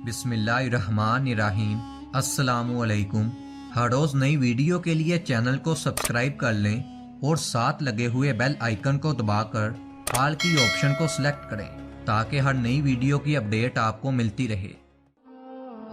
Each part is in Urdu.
بسم اللہ الرحمن الرحیم۔ السلام علیکم۔ ہر روز نئی ویڈیو کے لیے چینل کو سبسکرائب کر لیں اور ساتھ لگے ہوئے بیل آئیکن کو دبا کر آل کی آپشن کو سلیکٹ کریں تاکہ ہر نئی ویڈیو کی اپڈیٹ آپ کو ملتی رہے۔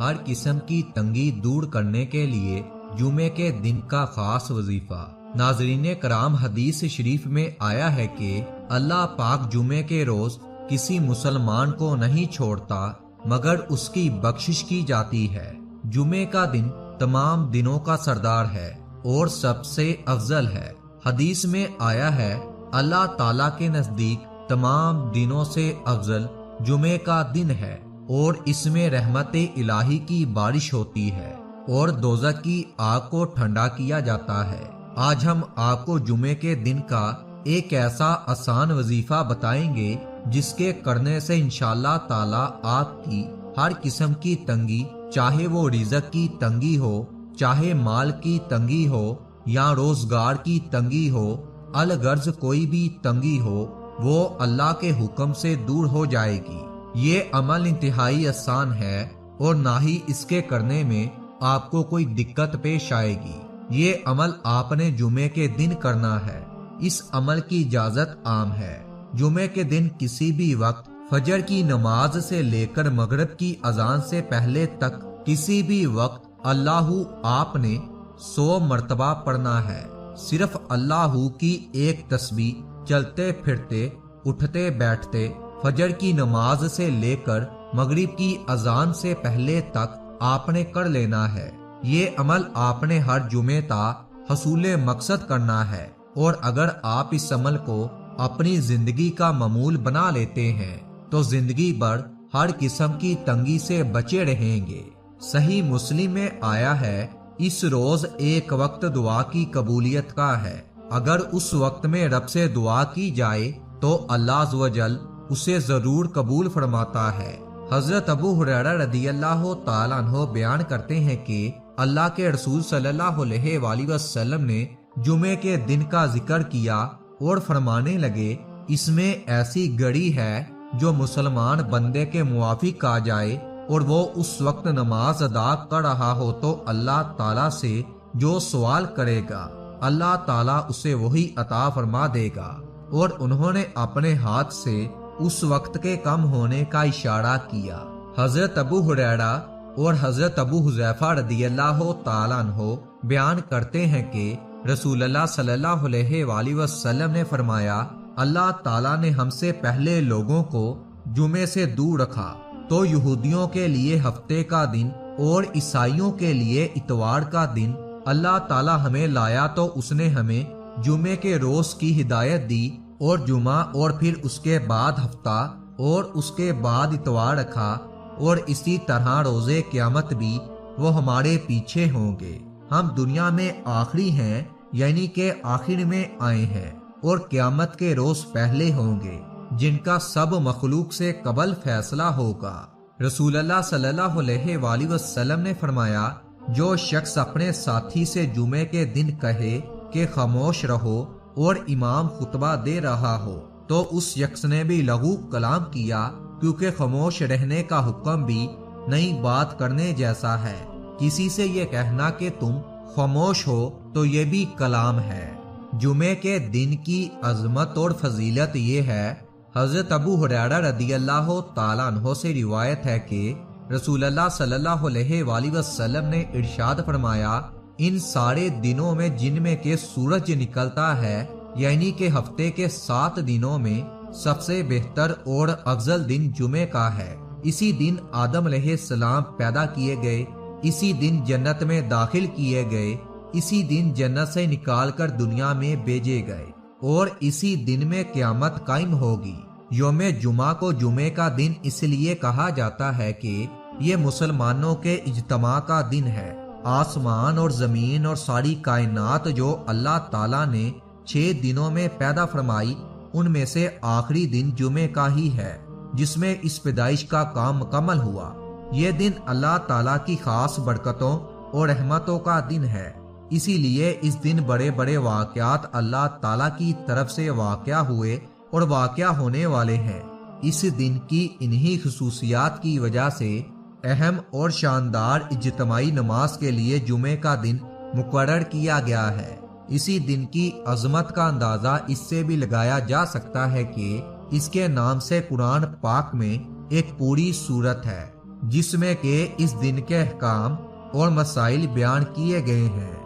ہر قسم کی تنگی دور کرنے کے لیے جمعے کے دن کا خاص وظیفہ۔ ناظرین کرام، حدیث شریف میں آیا ہے کہ اللہ پاک جمعے کے روز کسی مسلمان کو نہیں چھوڑتا مگر اس کی بخشش کی جاتی ہے۔ جمعے کا دن تمام دنوں کا سردار ہے اور سب سے افضل ہے۔ حدیث میں آیا ہے اللہ تعالیٰ کے نزدیک تمام دنوں سے افضل جمعے کا دن ہے اور اس میں رحمت الہی کی بارش ہوتی ہے اور دوزخ کی آگ کو ٹھنڈا کیا جاتا ہے۔ آج ہم آپ کو جمعے کے دن کا ایک ایسا آسان وظیفہ بتائیں گے جس کے کرنے سے انشاءاللہ تعالیٰ آپ کی ہر قسم کی تنگی، چاہے وہ رزق کی تنگی ہو، چاہے مال کی تنگی ہو یا روزگار کی تنگی ہو، الغرض کوئی بھی تنگی ہو، وہ اللہ کے حکم سے دور ہو جائے گی۔ یہ عمل انتہائی آسان ہے اور نہ ہی اس کے کرنے میں آپ کو کوئی دقت پیش آئے گی۔ یہ عمل آپ نے جمعے کے دن کرنا ہے۔ اس عمل کی اجازت عام ہے۔ جمعے کے دن کسی بھی وقت فجر کی نماز سے لے کر مغرب کی اذان سے پہلے تک کسی بھی وقت اللہ آپ نے 100 مرتبہ پڑھنا ہے۔ صرف اللہ کی ایک تسبیح چلتے پھرتے، اٹھتے بیٹھتے، فجر کی نماز سے لے کر مغرب کی اذان سے پہلے تک آپ نے کر لینا ہے۔ یہ عمل آپ نے ہر جمعے تا حصول مقصد کرنا ہے، اور اگر آپ اس عمل کو اپنی زندگی کا معمول بنا لیتے ہیں تو زندگی بھر ہر قسم کی تنگی سے بچے رہیں گے۔ صحیح مسلم میں آیا ہے اس روز ایک وقت دعا کی قبولیت کا ہے۔ اگر اس وقت میں رب سے دعا کی جائے تو اللہ عز و جل اسے ضرور قبول فرماتا ہے۔ حضرت ابو ہریرہ رضی اللہ تعالیٰ عنہ بیان کرتے ہیں کہ اللہ کے رسول صلی اللہ علیہ وآلہ وسلم نے جمعے کے دن کا ذکر کیا اور فرمانے لگے، اس میں ایسی گھڑی ہے جو مسلمان بندے کے موافق آ جائے اور وہ اس وقت نماز ادا کر رہا ہو تو اللہ تعالیٰ سے جو سوال کرے گا اللہ تعالیٰ اسے وہی عطا فرما دے گا۔ اور انہوں نے اپنے ہاتھ سے اس وقت کے کم ہونے کا اشارہ کیا۔ حضرت ابو ہریرہ اور حضرت ابو حذیفہ رضی اللہ تعالیٰ عنہ بیان کرتے ہیں کہ رسول اللہ صلی اللہ علیہ وآلہ وسلم نے فرمایا، اللہ تعالیٰ نے ہم سے پہلے لوگوں کو جمعے سے دور رکھا تو یہودیوں کے لیے ہفتے کا دن اور عیسائیوں کے لیے اتوار کا دن اللہ تعالیٰ ہمیں لایا تو اس نے ہمیں جمعے کے روز کی ہدایت دی، اور جمعہ اور پھر اس کے بعد ہفتہ اور اس کے بعد اتوار رکھا، اور اسی طرح روزے قیامت بھی وہ ہمارے پیچھے ہوں گے۔ ہم دنیا میں آخری ہیں، یعنی کہ آخر میں آئے ہیں، اور قیامت کے روز پہلے ہوں گے جن کا سب مخلوق سے قبل فیصلہ ہوگا۔ رسول اللہ صلی اللہ علیہ وآلہ وسلم نے فرمایا، جو شخص اپنے ساتھی سے جمعے کے دن کہے کہ خاموش رہو اور امام خطبہ دے رہا ہو تو اس شخص نے بھی لغو کلام کیا، کیونکہ خاموش رہنے کا حکم بھی نئی بات کرنے جیسا ہے۔ کسی سے یہ کہنا کہ تم خاموش ہو تو یہ بھی کلام ہے۔ جمعے کے دن کی عظمت اور فضیلت یہ ہے، حضرت ابو ہریرہ رضی اللہ تعالیٰ عنہ سے روایت ہے کہ رسول اللہ صلی اللہ علیہ وآلہ وسلم نے ارشاد فرمایا، ان سارے دنوں میں جن میں کہ سورج نکلتا ہے، یعنی کہ ہفتے کے 7 دنوں میں سب سے بہتر اور افضل دن جمعے کا ہے۔ اسی دن آدم علیہ السلام پیدا کیے گئے، اسی دن جنت میں داخل کیے گئے، اسی دن جنت سے نکال کر دنیا میں بھیجے گئے، اور اسی دن میں قیامت قائم ہوگی۔ یوم جمعہ کو جمعے کا دن اس لیے کہا جاتا ہے کہ یہ مسلمانوں کے اجتماع کا دن ہے۔ آسمان اور زمین اور ساری کائنات جو اللہ تعالیٰ نے 6 دنوں میں پیدا فرمائی، ان میں سے آخری دن جمعے کا ہی ہے جس میں اس پیدائش کا کام مکمل ہوا۔ یہ دن اللہ تعالیٰ کی خاص برکتوں اور رحمتوں کا دن ہے، اسی لیے اس دن بڑے بڑے واقعات اللہ تعالیٰ کی طرف سے واقع ہوئے اور واقع ہونے والے ہیں۔ اس دن کی انہی خصوصیات کی وجہ سے اہم اور شاندار اجتماعی نماز کے لیے جمعے کا دن مقرر کیا گیا ہے۔ اسی دن کی عظمت کا اندازہ اس سے بھی لگایا جا سکتا ہے کہ اس کے نام سے قرآن پاک میں ایک پوری سورت ہے جس میں کہ اس دن کے احکام اور مسائل بیان کیے گئے ہیں۔